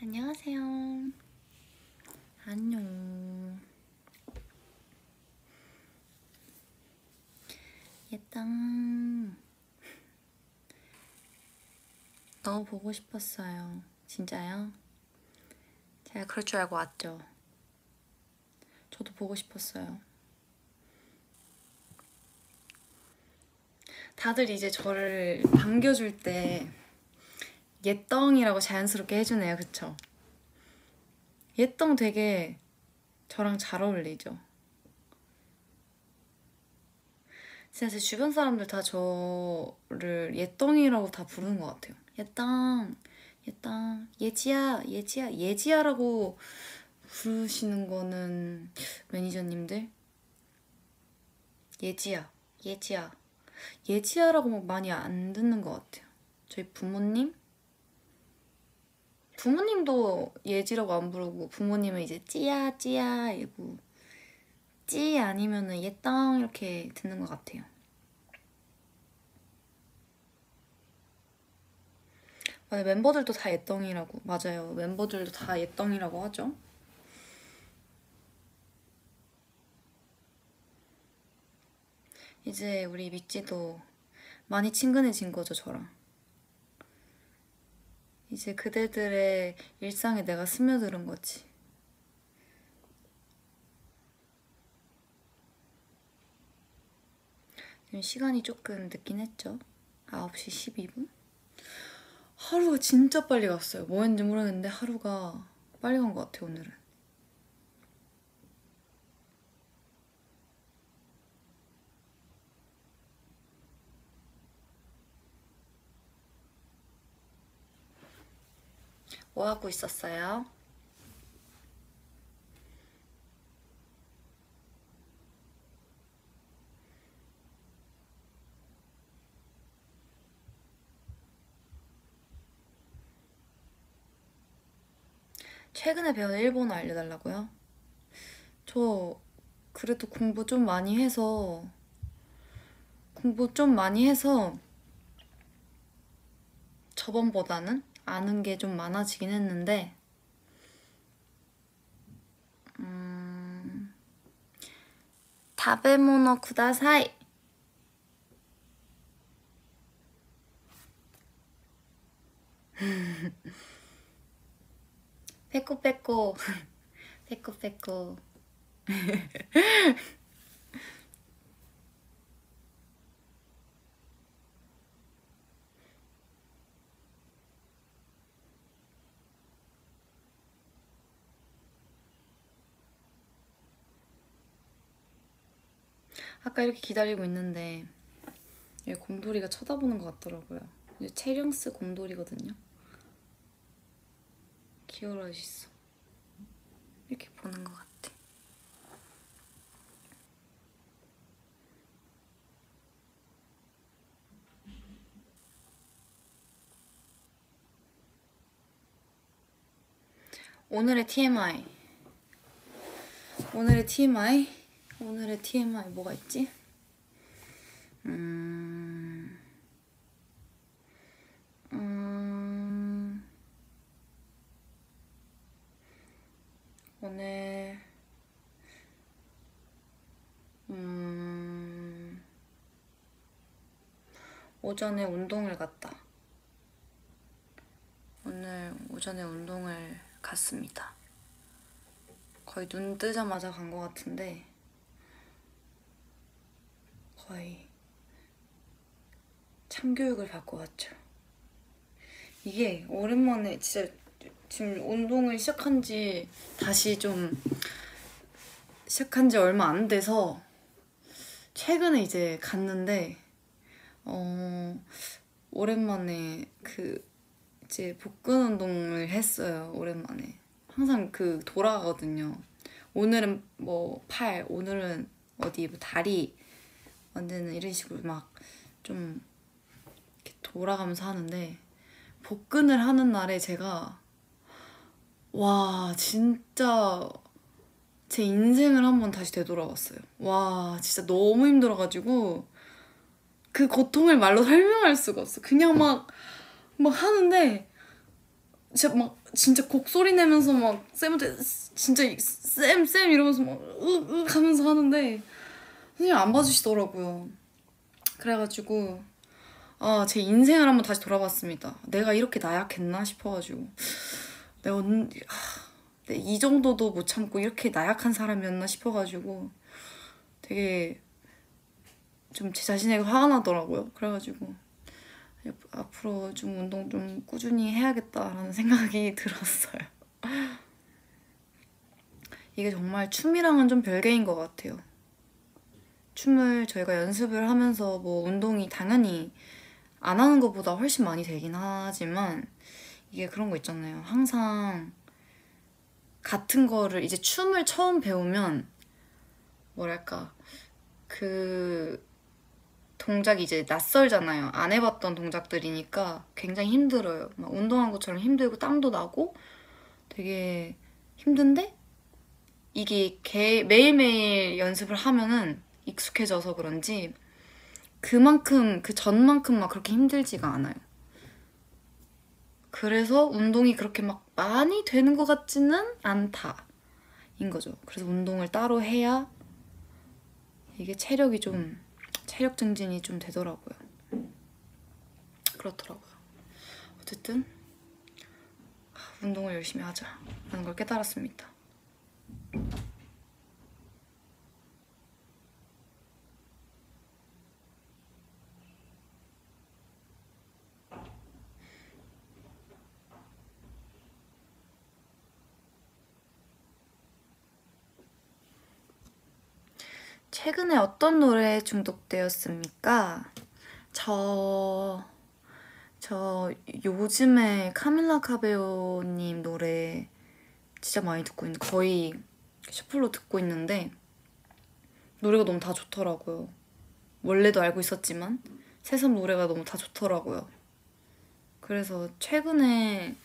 안녕하세요. 안녕. 예땅. 너무 보고 싶었어요. 진짜요? 제가 그럴 줄 알고 왔죠. 저도 보고 싶었어요. 다들 이제 저를 반겨줄 때 예떡이라고 자연스럽게 해주네요. 그쵸? 예떡 되게 저랑 잘 어울리죠? 진짜 제 주변 사람들 다 저를 예떡이라고 다 부르는 것 같아요. 예땅, 예땅, 예지야, 예지야, 예지야라고 부르시는 거는 매니저님들? 예지야, 예지야, 예지야라고 막 많이 안 듣는 것 같아요. 저희 부모님? 부모님도 예지라고 안 부르고 부모님은 이제 찌야, 찌야 이러고 찌 아니면은 예땅 이렇게 듣는 것 같아요. 맞아요. 멤버들도 다 예떡이라고. 맞아요. 멤버들도 다 예떡이라고 하죠. 이제 우리 미찌도 많이 친근해진 거죠, 저랑. 이제 그대들의 일상에 내가 스며드는 거지. 지금 시간이 조금 늦긴 했죠. 9시 12분? 하루가 진짜 빨리 갔어요. 뭐 했는지 모르겠는데 하루가 빨리 간 것 같아요, 오늘은. 뭐 하고 있었어요? 최근에 배운 일본어 알려달라고요? 저 그래도 공부 좀 많이 해서 저번보다는 아는 게 좀 많아지긴 했는데 다베모노 쿠다사이. 빼꼬빼꼬. 빼꼬빼꼬. 아까 이렇게 기다리고 있는데 얘 곰돌이가 쳐다보는 것 같더라고요. 이제 체령스 곰돌이거든요. 귀여워지있어. 이렇게 보는 것 같아. 오늘의 TMI. 오늘의 TMI 뭐가 있지? 오늘 오전에 운동을 갔다. 오늘 오전에 운동을 갔습니다. 거의 눈 뜨자마자 간 것 같은데 거의 참교육을 받고 왔죠. 이게 오랜만에 진짜 지금 운동을 시작한 지 얼마 안 돼서 최근에 이제 갔는데 오랜만에 이제 복근 운동을 했어요. 오랜만에. 항상 돌아가거든요. 오늘은 뭐 팔, 오늘은 어디 뭐 다리 만드는 이런 식으로 막 좀 돌아가면서 하는데 복근을 하는 날에 제가 와 진짜 제 인생을 한번 다시 되돌아봤어요. 와 진짜 너무 힘들어가지고 그 고통을 말로 설명할 수가 없어. 그냥 막 하는데 진짜 막 진짜 곡소리 내면서 막 쌤한테 진짜 쌤 이러면서 막 으으 하면서 하는데 선생님 안 봐주시더라고요. 그래가지고 제 인생을 한번 다시 돌아봤습니다. 내가 이렇게 나약했나 싶어가지고 이 정도도 못 참고 이렇게 나약한 사람이었나 싶어가지고 되게 좀 제 자신에게 화가 나더라고요. 그래가지고 앞으로 좀 운동 좀 꾸준히 해야겠다라는 생각이 들었어요. 이게 정말 춤이랑은 좀 별개인 것 같아요. 춤을 저희가 연습을 하면서 뭐 운동이 당연히 안 하는 것보다 훨씬 많이 되긴 하지만 이게 그런 거 있잖아요. 항상 같은 거를 이제 춤을 처음 배우면 뭐랄까 그 동작이 이제 낯설잖아요. 안 해봤던 동작들이니까 굉장히 힘들어요. 막 운동한 것처럼 힘들고 땀도 나고 되게 힘든데 이게 매일매일 연습을 하면은 익숙해져서 그런지 그만큼 그 전만큼 막 그렇게 힘들지가 않아요. 그래서 운동이 그렇게 막 많이 되는 것 같지는 않다인 거죠. 그래서 운동을 따로 해야 이게 체력 증진이 좀 되더라고요. 그렇더라고요. 어쨌든 운동을 열심히 하자라는 걸 깨달았습니다. 최근에 어떤 노래에 중독되었습니까? 저 요즘에 카밀라 카베오님 노래 진짜 많이 듣고 있는, 거의 셔플로 듣고 있는데 노래가 너무 다 좋더라고요. 원래도 알고 있었지만 새삼 노래가 너무 다 좋더라고요. 그래서 최근에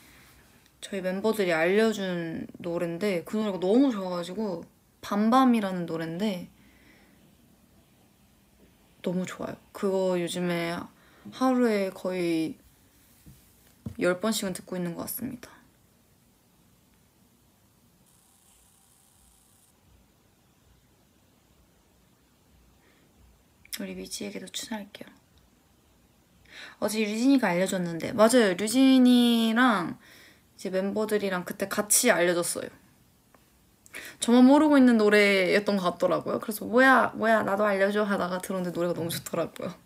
저희 멤버들이 알려준 노래인데 그 노래가 너무 좋아가지고 밤밤이라는 노래인데 너무 좋아요. 그거 요즘에 하루에 거의 10번씩은 듣고 있는 것 같습니다. 우리 미지에게도 추천할게요. 어제 류진이가 알려줬는데, 맞아요. 류진이랑 이제 멤버들이랑 그때 같이 알려줬어요. 저만 모르고 있는 노래였던 것 같더라고요. 그래서 뭐야 나도 알려줘 하다가 들었는데 노래가 너무 좋더라고요.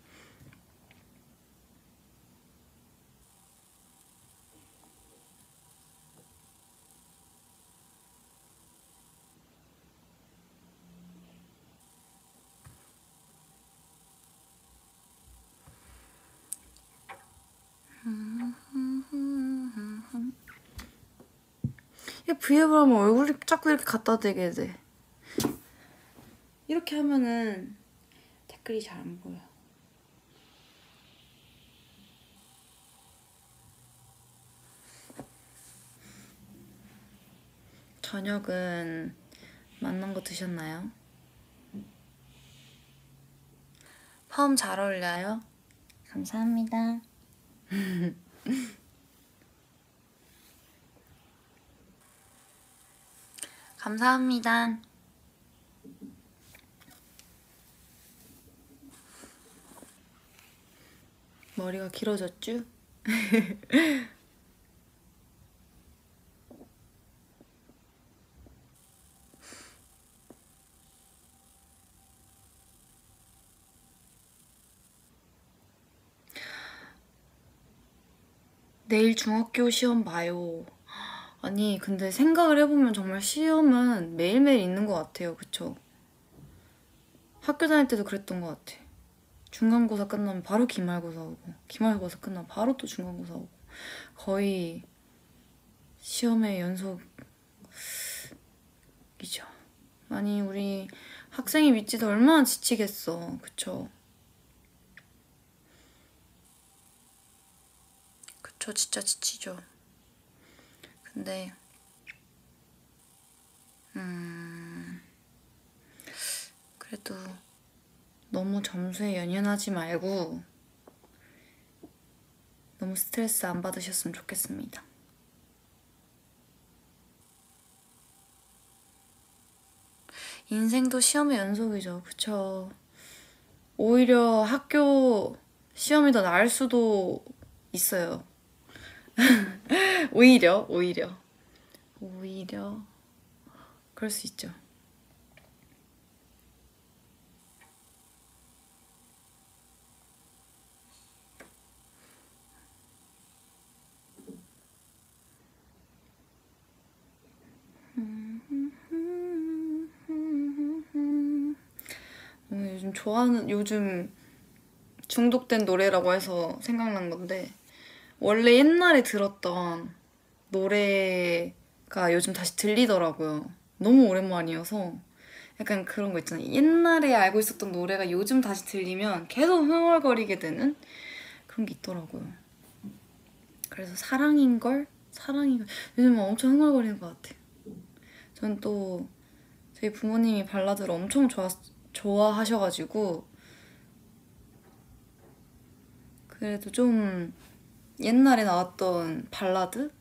브이앱을 하면 얼굴이 자꾸 이렇게 갖다 대게 돼. 이렇게 하면은 댓글이 잘 안 보여. 저녁은 맛난 거 드셨나요? 펌 잘 어울려요? 감사합니다. 감사합니다. 머리가 길어졌죠? 내일 중학교 시험 봐요. 아니 근데 생각을 해보면 정말 시험은 매일매일 있는 것 같아요. 그쵸? 학교 다닐 때도 그랬던 것 같아. 중간고사 끝나면 바로 기말고사 오고 기말고사 끝나면 바로 또 중간고사 오고 거의 시험의 연속이죠. 아니 우리 학생이 믿지도 얼마나 지치겠어. 그쵸? 그쵸, 진짜 지치죠. 근데 그래도 너무 점수에 연연하지 말고 너무 스트레스 안 받으셨으면 좋겠습니다. 인생도 시험의 연속이죠. 그쵸. 오히려 학교 시험이 더 나을 수도 있어요. 오히려 그럴 수 있죠. 요즘 중독된 노래라고 해서 생각난 건데, 원래 옛날에 들었던 노래가 요즘 다시 들리더라고요. 너무 오랜만이어서 약간 그런 거 있잖아요. 옛날에 알고 있었던 노래가 요즘 다시 들리면 계속 흥얼거리게 되는 그런 게 있더라고요. 그래서 사랑인걸 요즘 엄청 흥얼거리는 것 같아요. 전 또 저희 부모님이 발라드를 엄청 좋아하셔가지고, 그래도 좀 옛날에 나왔던 발라드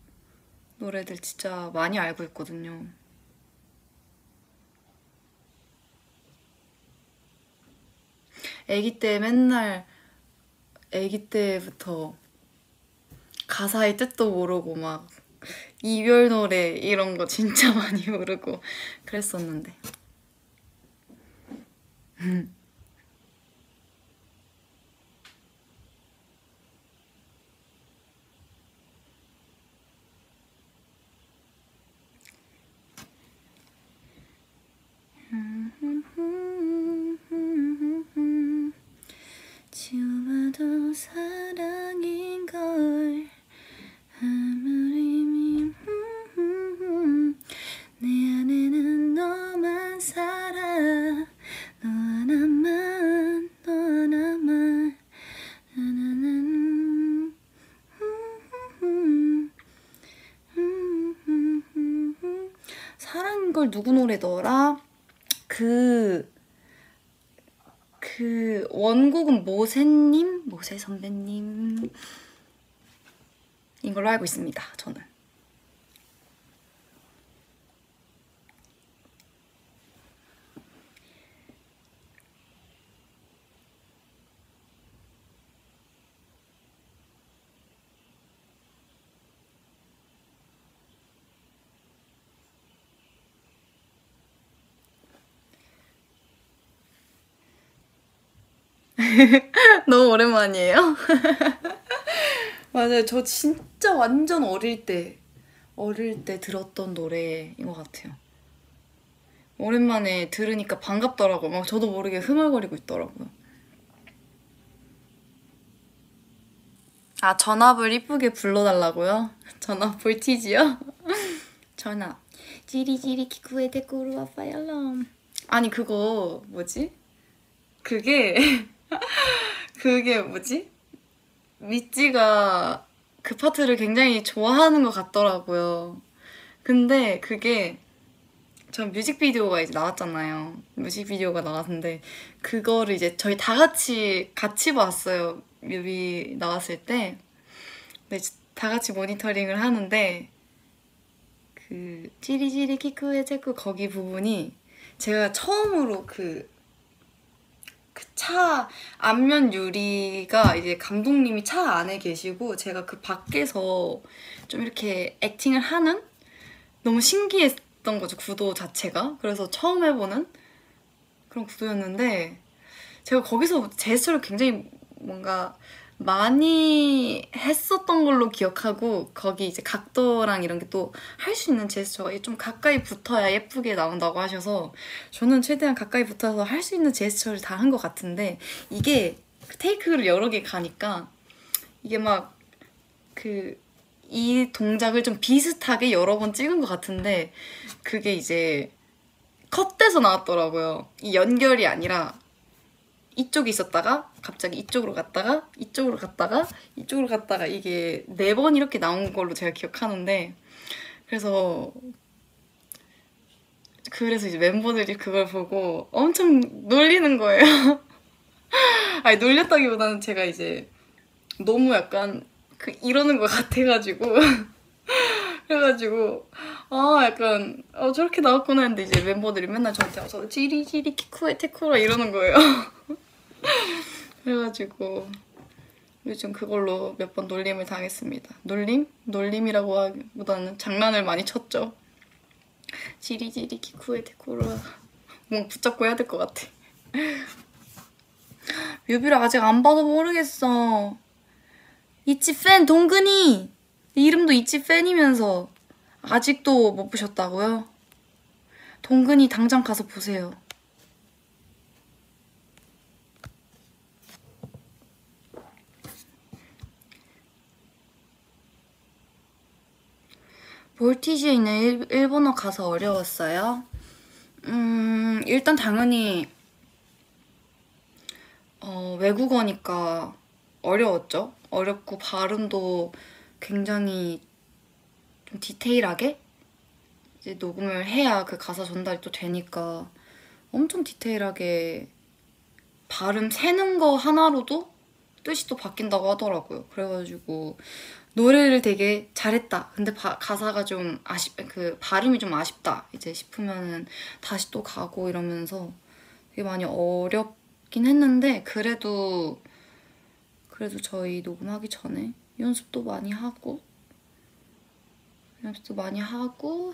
노래들 진짜 많이 알고 있거든요. 아기 때부터 가사의 뜻도 모르고 막 이별 노래 이런 거 진짜 많이 부르고 그랬었는데. 지워봐도 사랑인걸 아무리 내 안에는 너만 살아 너 하나만 사랑인걸 누구 노래더라? 그 원곡은 모세 선배님 인 걸로 알고 있습니다. 저는. 너무 오랜만이에요? 맞아요. 저 진짜 완전 어릴 때 들었던 노래인 것 같아요. 오랜만에 들으니까 반갑더라고요. 막 저도 모르게 흥얼거리고 있더라고요. 아, 전압을 이쁘게 불러달라고요? 전압 볼티지요? 전압. 지리지리 기쿠에 데코로 와파야람. 아니, 그거 뭐지? 그게 뭐지? 미찌가 그 파트를 굉장히 좋아하는 것 같더라고요. 근데 그게 전 뮤직비디오가 이제 나왔잖아요. 뮤직비디오가 나왔는데 그거를 이제 저희 다 같이 봤어요. 뮤비 나왔을 때. 근데 다 같이 모니터링을 하는데 그 찌리찌리 키쿠에 체쿠 거기 부분이 제가 처음으로 그 차 앞면 유리가 이제 감독님이 차 안에 계시고 제가 그 밖에서 좀 이렇게 액팅을 하는 너무 신기했던 거죠, 구도 자체가. 그래서 처음 해보는 그런 구도였는데 제가 거기서 제스처를 굉장히 뭔가 많이 했었던 걸로 기억하고 거기 이제 각도랑 이런 게 또 할 수 있는 제스처가 좀 가까이 붙어야 예쁘게 나온다고 하셔서 저는 최대한 가까이 붙어서 할 수 있는 제스처를 다 한 것 같은데 이게 테이크를 여러 개 가니까 이게 막 이 동작을 좀 비슷하게 여러 번 찍은 것 같은데 그게 이제 컷돼서 나왔더라고요. 이 연결이 아니라 이쪽에 있었다가 갑자기 이쪽으로 갔다가 이쪽으로 갔다가 이쪽으로 갔다가 이게 4번 이렇게 나온 걸로 제가 기억하는데 그래서 이제 멤버들이 그걸 보고 엄청 놀리는 거예요. 아니 놀렸다기보다는 제가 이제 너무 약간 이러는 것 같아가지고 그래가지고 약간 저렇게 나왔구나 했는데 이제 멤버들이 맨날 저한테 와서 지리지리 키쿠에 테쿠라 이러는 거예요. 그래가지고 요즘 그걸로 몇 번 놀림을 당했습니다. 놀림? 놀림이라고 하기보다는 장난을 많이 쳤죠. 지리지리 키쿠에 테쿠라 뭔가 붙잡고 해야 될 것 같아. 뮤비를 아직 안 봐도 모르겠어. 이치 팬 동근이! 이름도 이치 팬이면서 아직도 못 보셨다고요? 동근이 당장 가서 보세요. 볼티지에 있는 일본어 가사 어려웠어요? 일단 당연히 외국어니까 어려웠죠. 어렵고 발음도 굉장히 좀 디테일하게 이제 녹음을 해야 그 가사 전달이 또 되니까 엄청 디테일하게 발음 세는 거 하나로도 뜻이 또 바뀐다고 하더라고요. 그래가지고 노래를 되게 잘했다. 근데 가사가 좀 그 발음이 좀 아쉽다. 이제 싶으면은 다시 또 가고 이러면서 되게 많이 어렵긴 했는데 그래도 저희 녹음하기 전에 연습도 많이 하고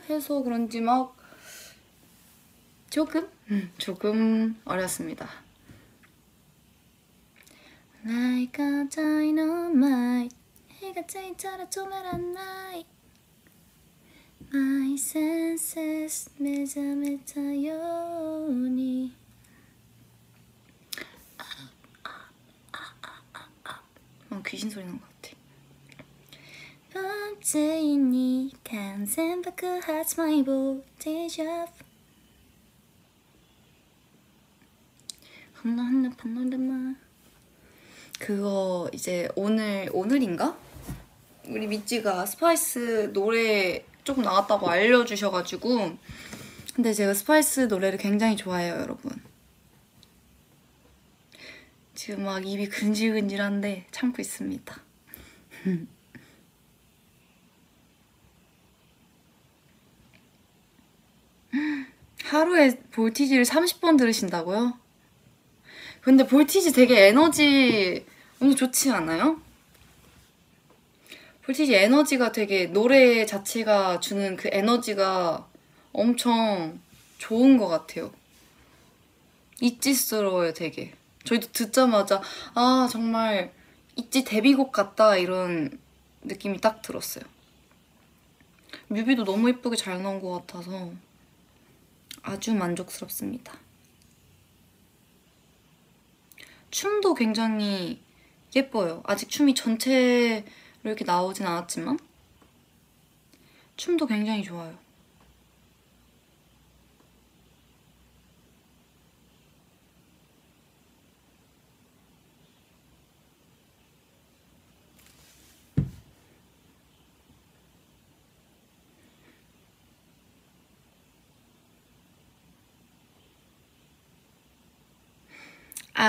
해서 그런지 막 조금 어렵습니다. Like a dynamite 해가 쟁처럼 조mer한 night My senses 매자매자연이 귀신 소리 나는 것 같아. 밤새이니 간센 바크하지 마이보 데자부 한나 반노래마 그거 이제 오늘인가? 우리 미찌가 스파이스 노래 조금 나왔다고 알려주셔가지고 근데 제가 스파이스 노래를 굉장히 좋아해요, 여러분. 지금 막 입이 근질근질한데 참고 있습니다. 하루에 볼티지를 30번 들으신다고요? 근데 볼티지 되게 에너지 엄청 좋지 않아요? 볼티지 에너지가 되게 노래 자체가 주는 그 에너지가 엄청 좋은 것 같아요. 있지스러워요, 되게. 저희도 듣자마자 정말 있지 데뷔곡 같다 이런 느낌이 딱 들었어요. 뮤비도 너무 예쁘게 잘 나온 것 같아서 아주 만족스럽습니다. 춤도 굉장히 예뻐요. 아직 춤이 전체로 이렇게 나오진 않았지만 춤도 굉장히 좋아요.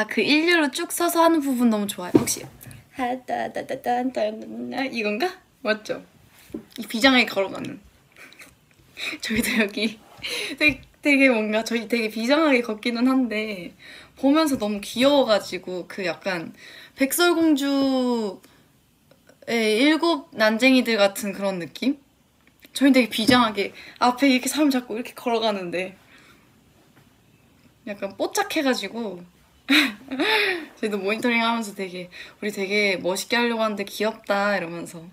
그 일렬로 쭉 서서 하는 부분 너무 좋아요. 혹시 이건가? 맞죠? 이 비장하게 걸어가는 저희도 여기 되게 뭔가 저희 되게 비장하게 걷기는 한데 보면서 너무 귀여워가지고 그 약간 백설공주의 7 난쟁이들 같은 그런 느낌? 저희 되게 비장하게 앞에 이렇게 사람 잡고 이렇게 걸어가는데 약간 뽀짝해가지고 저희도 모니터링 하면서 우리 되게 멋있게 하려고 하는데 귀엽다 이러면서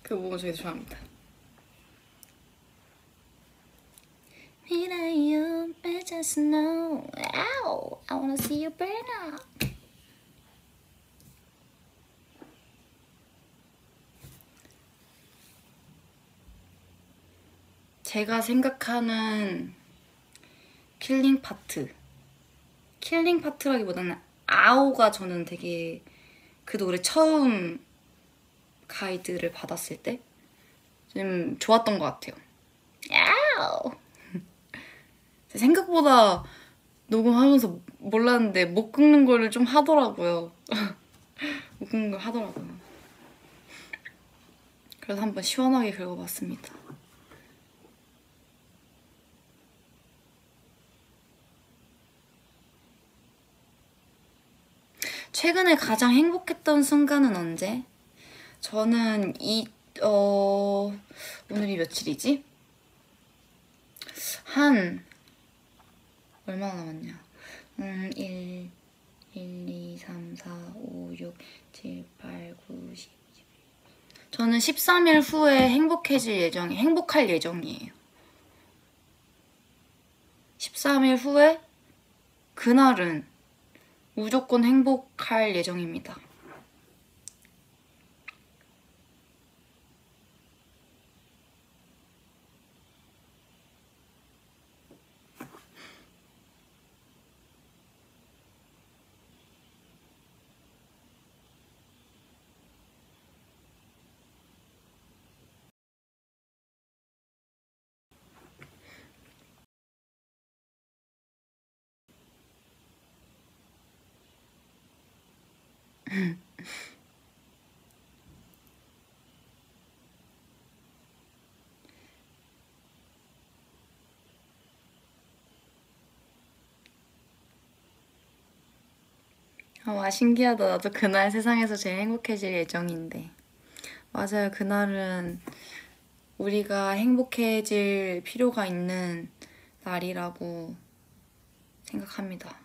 그거 보고 저희도 좋아합니다. 미라이요, I just know, ow, I wanna see you burn up. 제가 생각하는 킬링 파트라기보다는 아오가 저는 되게 그 노래 처음 가이드를 받았을 때 좀 좋았던 것 같아요. 아오! 생각보다 녹음하면서 몰랐는데 못 긁는 거를 좀 하더라고요. 못 예쁜 걸 하더라고요. 그래서 한번 시원하게 긁어봤습니다. 최근에 가장 행복했던 순간은 언제? 저는 오늘이 며칠이지? 얼마나 남았냐? 1, 2, 3, 4, 5, 6, 7, 8, 9, 10. 저는 13일 후에 행복할 예정이에요. 13일 후에 그날은 무조건 행복할 예정입니다. 와, 신기하다. 나도 그날 세상에서 제일 행복해질 예정인데. 맞아요. 그날은 우리가 행복해질 필요가 있는 날이라고 생각합니다.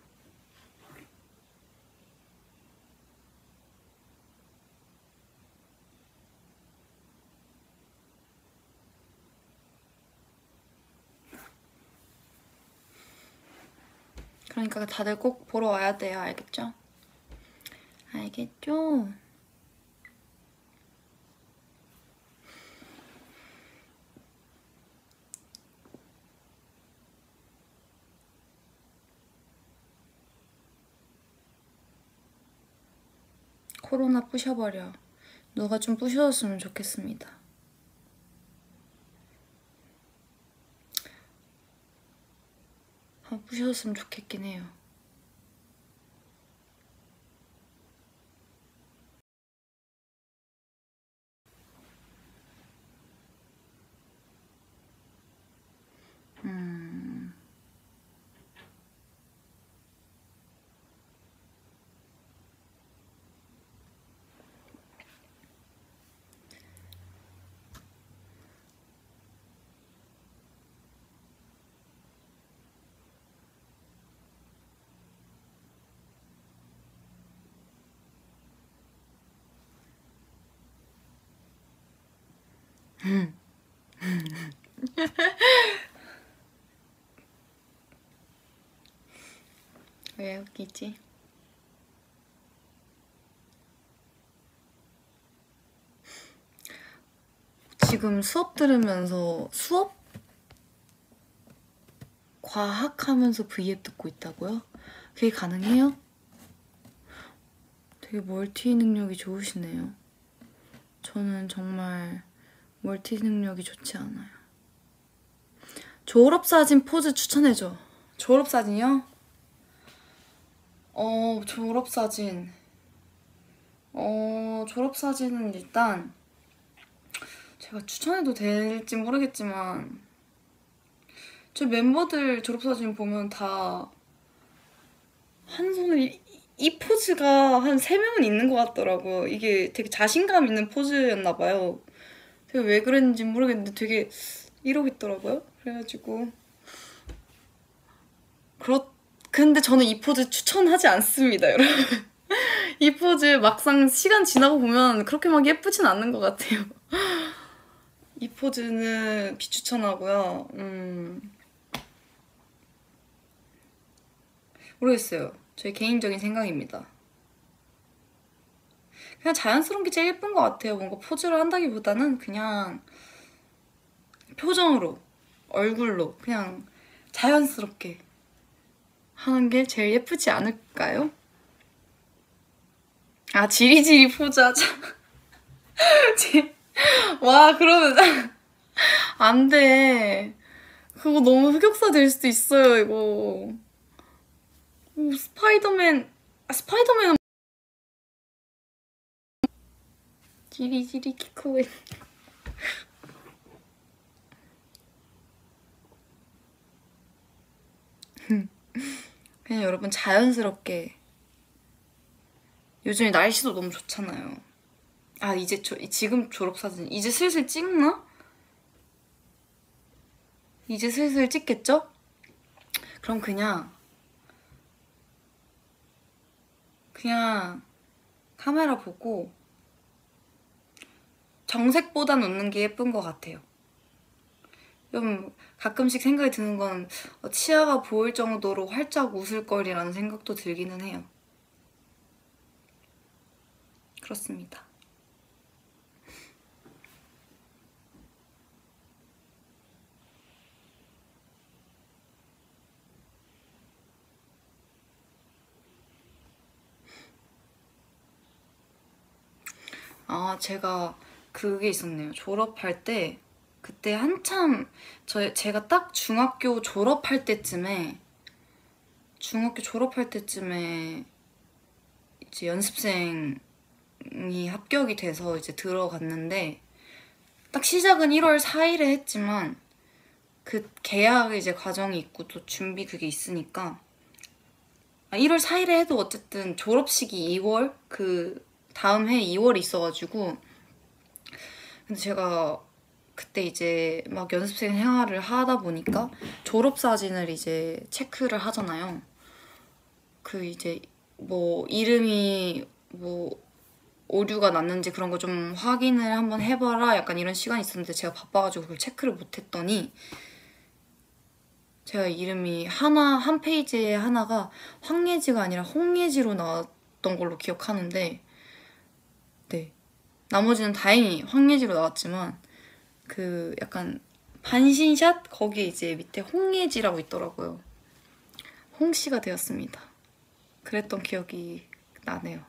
그러니까 다들 꼭 보러 와야 돼요. 알겠죠? 알겠죠? 코로나 부셔버려. 누가 좀 부셔줬으면 좋겠습니다. 한번 부셔줬으면 좋겠긴 해요. 왜 웃기지? 지금 수업 들으면서 과학하면서 V앱 듣고 있다고요? 그게 가능해요? 되게 멀티 능력이 좋으시네요. 저는 정말 멀티 능력이 좋지 않아요. 졸업사진 포즈 추천해줘. 졸업사진이요? 졸업사진은 일단 제가 추천해도 될지 모르겠지만 저 멤버들 졸업사진 보면 다 한 손을 이 포즈가 한 3명은 있는 것 같더라고요. 이게 되게 자신감 있는 포즈였나 봐요. 제가 왜 그랬는지 모르겠는데 되게 이러고 있더라고요. 그래가지고 근데 저는 이 포즈 추천하지 않습니다, 여러분. 이 포즈 막상 시간 지나고 보면 그렇게 막 예쁘진 않는 것 같아요. 이 포즈는 비추천하고요. 모르겠어요. 제 개인적인 생각입니다. 그냥 자연스러운 게 제일 예쁜 것 같아요. 뭔가 포즈를 한다기보다는 그냥 표정으로, 얼굴로 그냥 자연스럽게 하는 게 제일 예쁘지 않을까요? 아, 지리지리 포즈 하자. 와, 그러면 안 돼. 그거 너무 흑역사 될 수도 있어요, 이거. 스파이더맨은 지리지리 키코엔. 그냥 여러분 자연스럽게. 요즘에 날씨도 너무 좋잖아요. 아, 이제 지금 졸업사진 이제 슬슬 찍나? 이제 슬슬 찍겠죠? 그럼 그냥 카메라 보고 정색보단 웃는 게 예쁜 것 같아요. 좀 가끔씩 생각이 드는 건 치아가 보일 정도로 활짝 웃을 거리라는 생각도 들기는 해요. 그렇습니다. 아, 제가 그게 있었네요. 졸업할 때 그때 한참 제가 딱 중학교 졸업할 때쯤에 이제 연습생이 합격이 돼서 이제 들어갔는데 딱 시작은 1월 4일에 했지만 그 계약 이제 과정이 있고 또 준비 그게 있으니까 1월 4일에 해도 어쨌든 졸업식이 2월 그 다음 해 2월이 있어가지고 근데 제가 그때 이제 막 연습생 생활을 하다 보니까 졸업사진을 이제 체크를 하잖아요. 그 이제 뭐 이름이 뭐 오류가 났는지 그런 거 좀 확인을 한번 해봐라 약간 이런 시간이 있었는데 제가 바빠가지고 그걸 체크를 못했더니 제가 이름이 한 페이지에 하나가 황예지가 아니라 홍예지로 나왔던 걸로 기억하는데 네, 나머지는 다행히 황예지로 나왔지만 그 약간 반신샷 거기에 이제 밑에 홍예지라고 있더라고요. 홍씨가 되었습니다. 그랬던 기억이 나네요.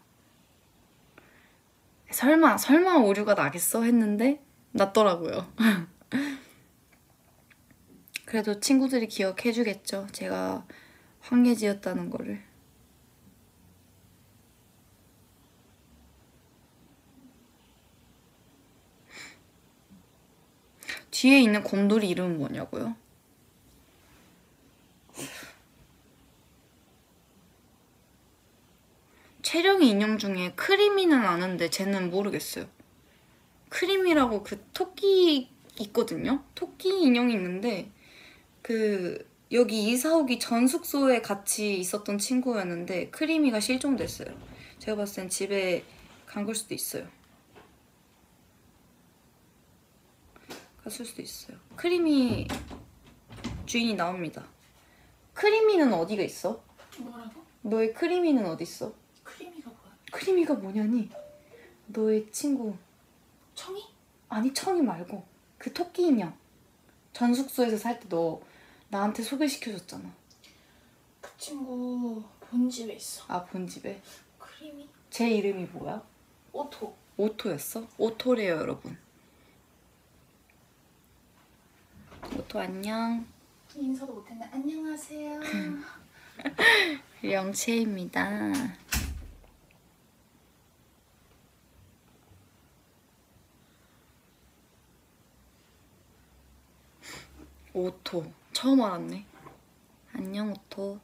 설마 오류가 나겠어 했는데 났더라고요. 그래도 친구들이 기억해주겠죠. 제가 황예지였다는 거를. 뒤에 있는 곰돌이 이름은 뭐냐고요? 채령이 인형 중에 크리미는 아는데 쟤는 모르겠어요. 크리미라고 그 토끼 있거든요? 토끼 인형이 있는데 그 여기 이사 오기 전 숙소에 같이 있었던 친구였는데 크리미가 실종됐어요. 제가 봤을 땐 집에 간 걸 수도 있어요. 갔을 수도 있어요. 크리미 주인이 나옵니다. 크리미는 어디가 있어? 뭐라고? 너의 크리미는 어디 있어? 크리미가 뭐야? 크리미가 뭐냐니? 너의 친구. 청이? 아니 청이 말고 그 토끼 인형. 전 숙소에서 살 때 너 나한테 소개시켜줬잖아. 그 친구 본집에 있어. 아 본집에? 크리미? 제 이름이 뭐야? 오토. 오토였어? 오토래요 여러분. 오토 안녕. 인사도 못했네. 안녕하세요. 영채입니다. 오토 처음 알았네. 안녕 오토.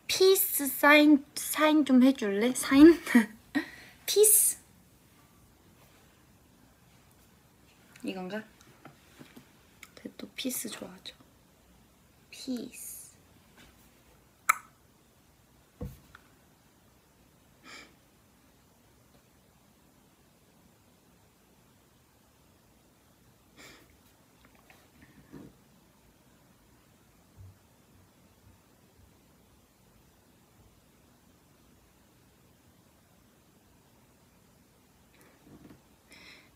피스 사인 좀 해줄래? 사인? 피스 이건가? 또 피스 좋아하죠. 피스.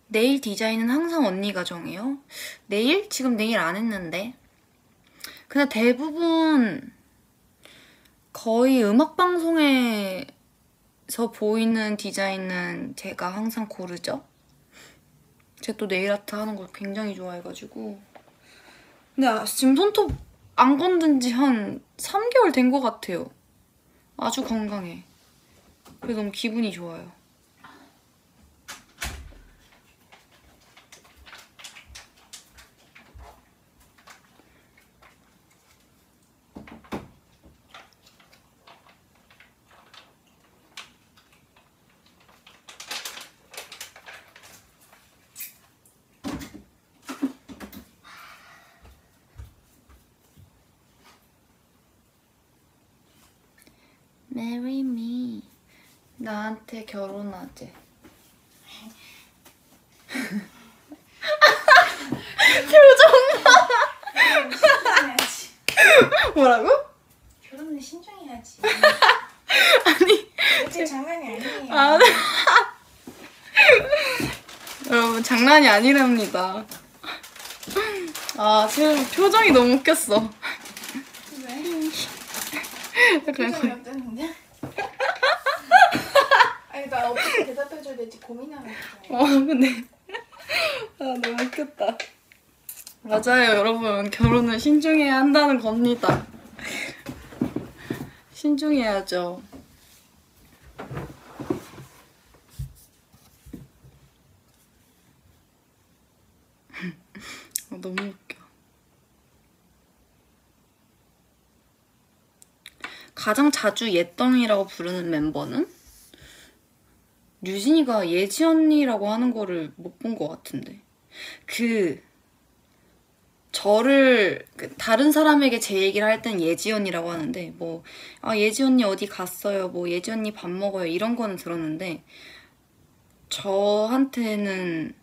네일 디자인은 항상 언니가 정해요? 네일? 지금 네일 안 했는데. 근데 대부분 거의 음악방송에서 보이는 디자인은 제가 항상 고르죠. 제가 또 네일아트 하는 걸 굉장히 좋아해가지고. 근데 지금 손톱 안 건든 지 한 3개월 된 것 같아요. 아주 건강해. 그래서 너무 기분이 좋아요. Marry me. 나한테 결혼하재. 신중해야지. 뭐라고? 결혼은 신중해야지. 아니. 이게 장난이 아니에요. 아, 여러분 장난이 아니랍니다. 아 지금 표정이 너무 웃겼어. 왜? 그냥 표정이 어땠는데? 아니 나 어떻게 대답해줘야 될지 고민하고 있어요. 근데 너무 웃겼다. 맞아요 여러분, 결혼은 신중해야 한다는 겁니다. 신중해야죠. 너무 웃겨. 가장 자주 예덩이라고 부르는 멤버는? 류진이가 예지 언니라고 하는 거를 못 본 것 같은데. 저를 다른 사람에게 제 얘기를 할 땐 예지 언니라고 하는데, 뭐 예지 언니 어디 갔어요, 뭐 예지 언니 밥 먹어요, 이런 거는 들었는데 저한테는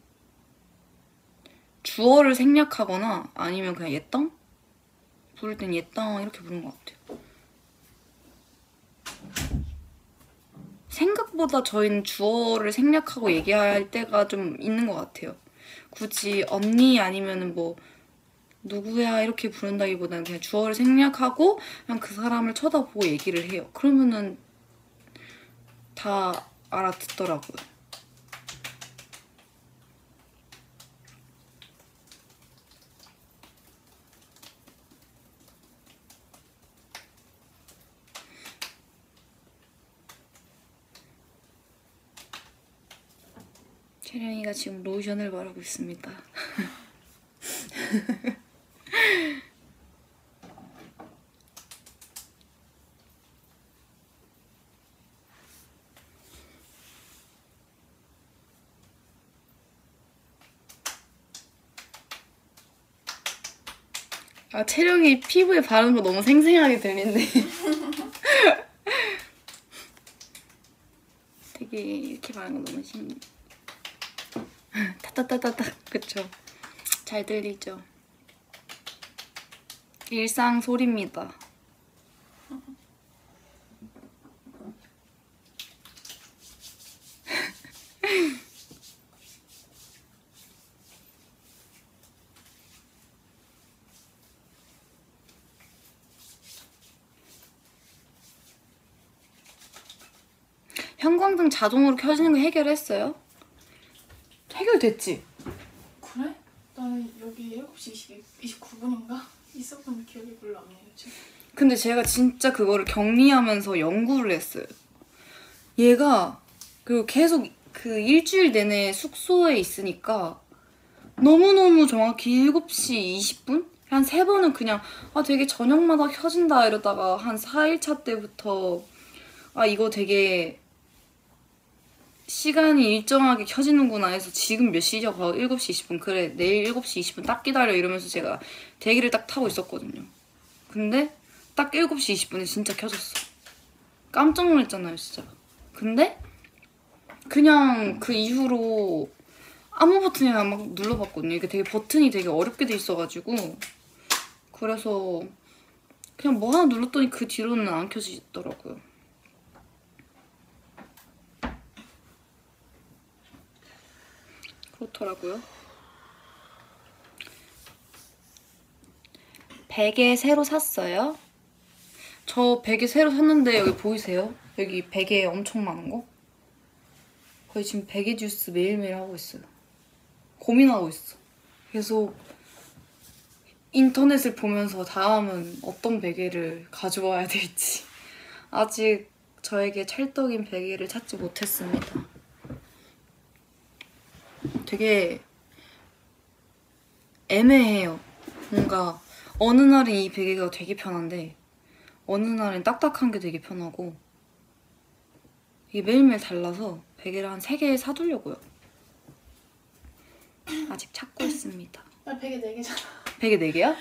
주어를 생략하거나 아니면 그냥 예덩? 부를 땐 예덩 이렇게 부르는 것 같아요. 생각보다 저희는 주어를 생략하고 얘기할 때가 좀 있는 것 같아요. 굳이 언니 아니면은 뭐 누구야 이렇게 부른다기보다는 그냥 주어를 생략하고 그냥 그 사람을 쳐다보고 얘기를 해요. 그러면은 다 알아듣더라고요. 채령이가 지금 로션을 바르고 있습니다. 채령이 피부에 바르는 거 너무 생생하게 들리네. 되게 이렇게 바르는 거 너무 타타타타타. 그쵸? 잘 들리죠? 일상 소리입니다. 형광등 자동으로 켜지는 거 해결했어요? 해결됐지? 그래? 나는 여기 7시 29분인가? 있었던 기억이 별로 안 나요 지금. 근데 제가 진짜 그거를 격리하면서 연구를 했어요. 얘가 계속 일주일 내내 숙소에 있으니까 너무너무 정확히 7시 20분? 한 3번은 그냥 되게 저녁마다 켜진다 이러다가 한 4일차 때부터 이거 되게 시간이 일정하게 켜지는구나 해서 지금 몇 시죠? 7시 20분. 그래 내일 7시 20분 딱 기다려 이러면서 제가 대기를 딱 타고 있었거든요. 근데 딱 7시 20분에 진짜 켜졌어. 깜짝 놀랐잖아요 진짜. 근데 그냥 그 이후로 아무 버튼이나 막 눌러봤거든요. 이게 버튼이 되게 어렵게 돼 있어가지고 그래서 그냥 뭐 하나 눌렀더니 그 뒤로는 안 켜지더라고요. 그렇더라고요. 베개 새로 샀어요? 저 베개 새로 샀는데 여기 보이세요? 여기 베개 엄청 많은 거? 거의 지금 베개 주스 매일매일 하고 있어요. 고민하고 있어. 계속 인터넷을 보면서 다음은 어떤 베개를 가져와야 될지. 아직 저에게 찰떡인 베개를 찾지 못했습니다. 되게 애매해요. 뭔가 어느 날은 이 베개가 되게 편한데 어느 날은 딱딱한 게 되게 편하고 이게 매일매일 달라서 베개를 한 3개 사두려고요. 아직 찾고 있습니다. 나 베개 4개잖아. 베개 4개야?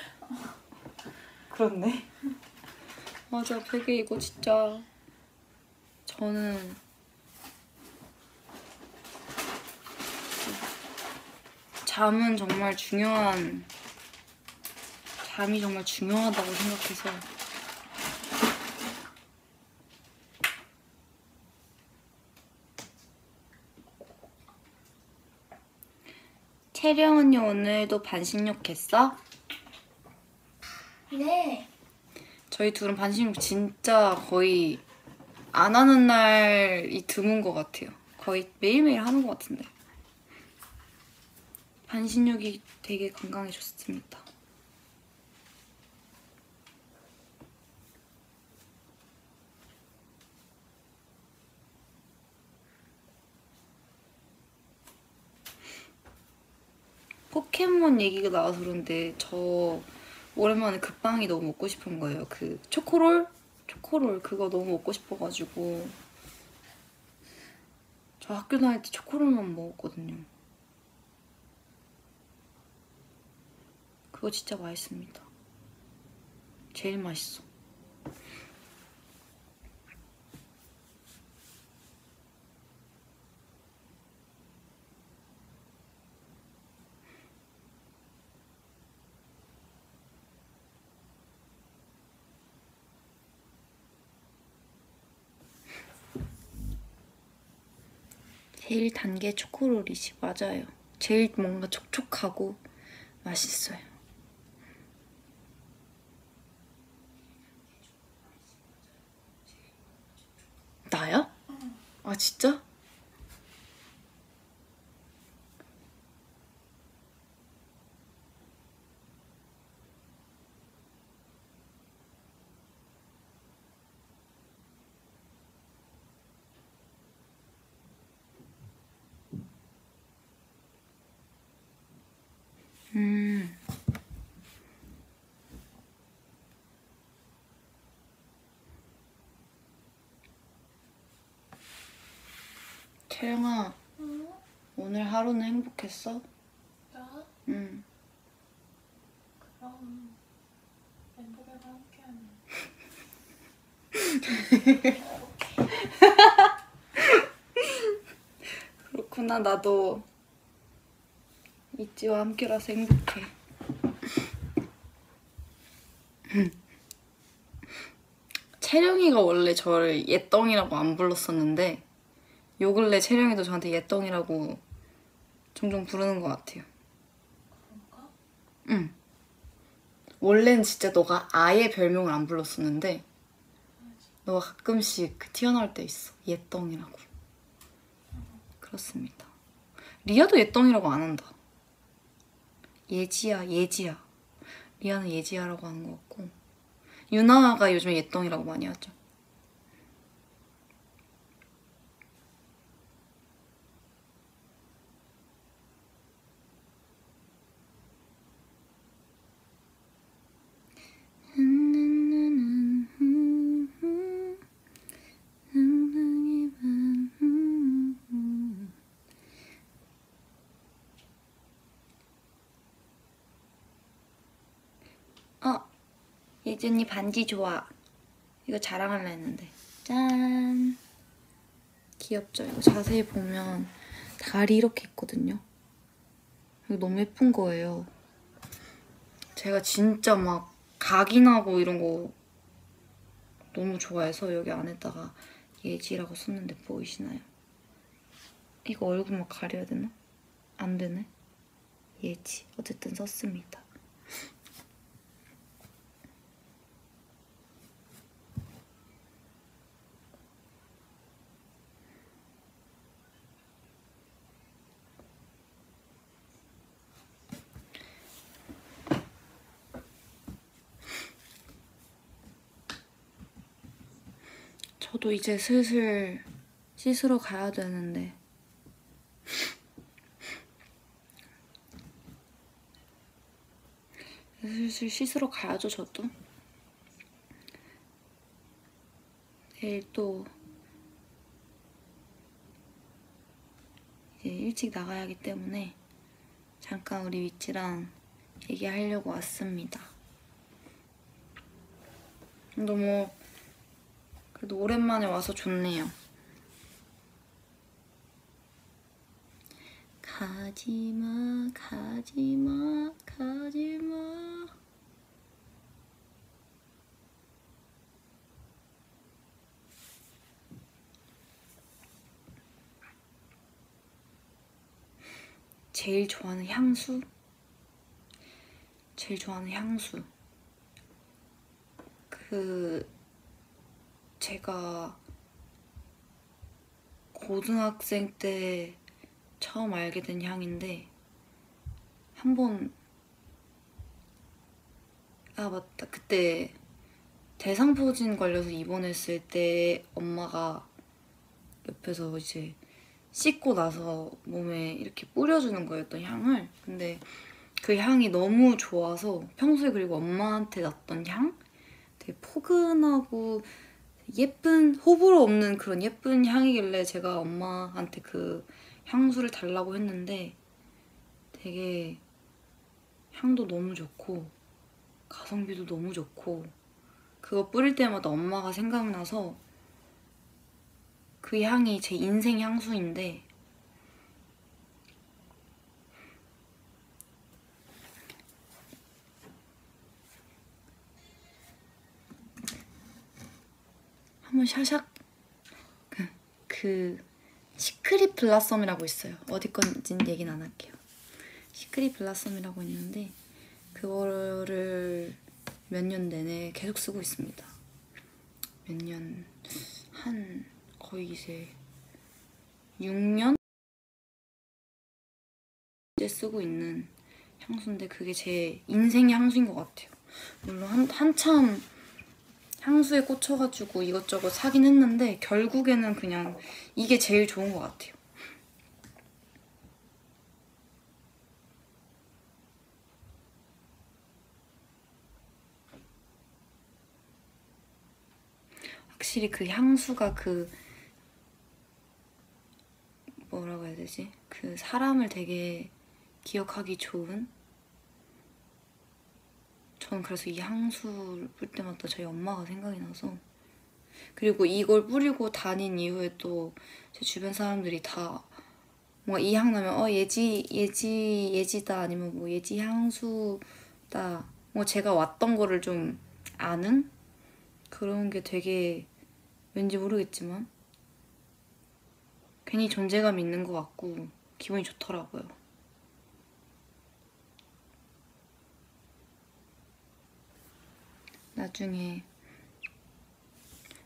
그렇네. 맞아, 베개 이거 진짜 저는 잠이 정말 중요하다고 생각해서 채령 언니 오늘도 반신욕 했어? 네. 저희 둘은 반신욕 진짜 거의 안 하는 날이 드문 것 같아요. 거의 매일매일 하는 것 같은데. 반신욕이 되게 건강에 좋습니다. 포켓몬 얘기가 나와서 그런데 저 오랜만에 급빵이 너무 먹고 싶은 거예요. 그 초코롤 그거 너무 먹고 싶어가지고 저 학교 다닐 때 초코롤만 먹었거든요. 그거 진짜 맛있습니다. 제일 맛있어. 제일 단 게 초코롤이지. 맞아요. 제일 뭔가 촉촉하고 맛있어요. 나야? 아 진짜? 음. 채영아, 응? 오늘 하루는 행복했어? 나? 응. 그럼 멤버들과 함께하는 그렇구나. 나도 있지와 함께라서 행복해. 채령이가 원래 저를 예덩이라고 안 불렀었는데 요 근래 채령이도 저한테 예덩이라고 종종 부르는 것 같아요. 그런가? 응. 원래는 진짜 너가 아예 별명을 안 불렀었는데 너가 가끔씩 그 튀어나올 때 있어. 예덩이라고. 그렇습니다. 리아도 예덩이라고 안 한다. 예지야. 리아는 예지야라고 하는 것 같고 유나가 요즘에 예덩이라고 많이 하죠. 예지 언니 반지 좋아. 이거 자랑하려 했는데. 짠. 귀엽죠? 이거 자세히 보면 달이 이렇게 있거든요. 이거 너무 예쁜 거예요. 제가 진짜 막 각인하고 이런 거 너무 좋아해서 여기 안에다가 예지라고 썼는데 보이시나요? 이거 얼굴 막 가려야 되나? 안 되네. 예지. 어쨌든 썼습니다. 저도 이제 슬슬 씻으러 가야 되는데 슬슬 씻으러 가야죠. 저도 내일 또 이제 일찍 나가야 하기 때문에 잠깐 우리 위치랑 얘기하려고 왔습니다. 너무 그래도 오랜만에 와서 좋네요. 가지마 가지마 가지마. 제일 좋아하는 향수? 제일 좋아하는 향수. 제가 고등학생 때 처음 알게 된 향인데 맞다. 그때 대상포진 걸려서 입원했을 때 엄마가 옆에서 이제 씻고 나서 몸에 이렇게 뿌려주는 거였던 향을. 근데 그 향이 너무 좋아서 평소에, 그리고 엄마한테 났던 향? 되게 포근하고 예쁜, 호불호 없는 그런 예쁜 향이길래 제가 엄마한테 그 향수를 달라고 했는데 되게 향도 너무 좋고 가성비도 너무 좋고 그거 뿌릴 때마다 엄마가 생각나서 그 향이 제 인생 향수인데 한번 샤샥 그 시크릿 블라썸이라고 있어요. 어디 건지는 얘기는 안 할게요. 시크릿 블라썸이라고 있는데 그거를 몇 년 내내 계속 쓰고 있습니다. 몇 년, 거의 이제 6년? 이제 쓰고 있는 향수인데 그게 제 인생 향수인 것 같아요. 물론 한참 향수에 꽂혀가지고 이것저것 사긴 했는데 결국에는 그냥 이게 제일 좋은 것 같아요. 확실히 그 향수가 뭐라고 해야 되지? 그 사람을 되게 기억하기 좋은? 저는 그래서 이 향수를 뿌릴 때마다 저희 엄마가 생각이 나서. 그리고 이걸 뿌리고 다닌 이후에 또 제 주변 사람들이 다 뭔가 이 향 나면 예지다 아니면 뭐 예지 향수다 뭐 제가 왔던 거를 좀 아는 그런 게 되게 왠지 모르겠지만 괜히 존재감 있는 것 같고 기분이 좋더라고요.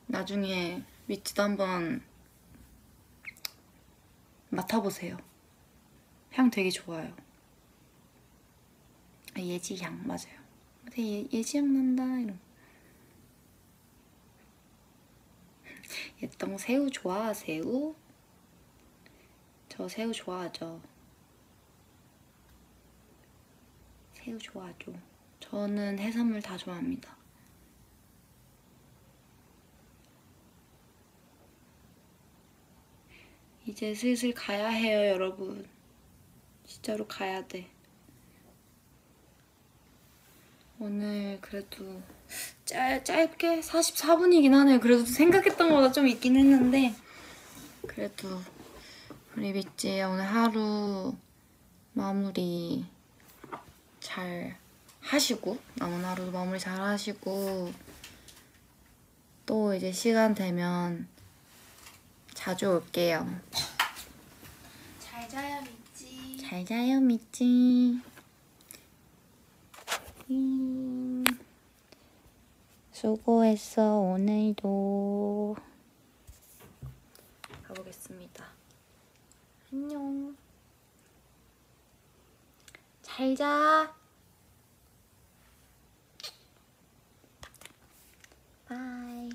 나중에 위치도 한번 맡아보세요. 향 되게 좋아요. 예지향 맞아요. 되게 예지향 난다 이런. 얘똥 새우 좋아하세요? 저 새우 좋아하죠. 새우 좋아하죠. 저는 해산물 다 좋아합니다. 이제 슬슬 가야 해요, 여러분. 진짜로 가야 돼. 오늘 그래도 짧게 44분이긴 하네요. 그래도 생각했던 것보다 좀 있긴 했는데 그래도 우리 밑지 오늘 하루 마무리 잘 하시고 남은 하루도 마무리 잘 하시고 또 이제 시간 되면 자주 올게요. 잘 자요 미찌. 잘 자요 미찌. 수고했어 오늘도. 가보겠습니다. 안녕. 잘 자. 바이.